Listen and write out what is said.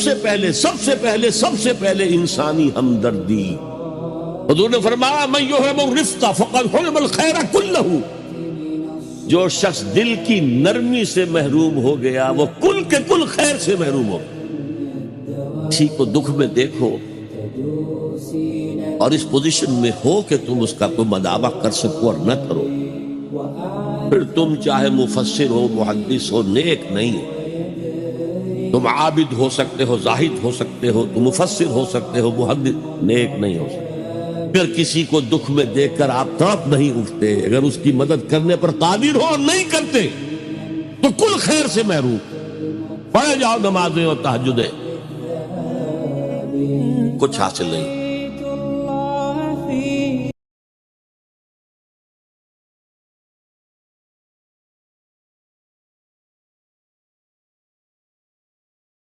सबसे पहले इंसानी हमदर्दी। हुजूर ने फरमाया मैं युहिब्बुर रिफ्का फक़द हुरिबल खैर कुल्लहू, जो शख्स दिल की नरमी से महरूम हो गया वो कुल के कुल खैर से महरूम हो। किसी को दुख में देखो और इस पोजीशन में हो कि तुम उसका कोई मदावा कर सको और न करो, फिर तुम चाहे मुफस्सिर हो, मुहद्दिस हो, नेक नहीं हो। तुम आबिद हो सकते हो, जाहिद हो सकते हो, तुम मुफस्सिर हो सकते हो, मुहद्दिस, नेक नहीं हो सकते। अगर किसी को दुख में देखकर आप तड़प नहीं उठते, अगर उसकी मदद करने पर कादिर हो और नहीं करते तो कुल खैर से महरूम। पढ़े जाओ नमाजें और तहज्जुदें, कुछ हासिल नहीं।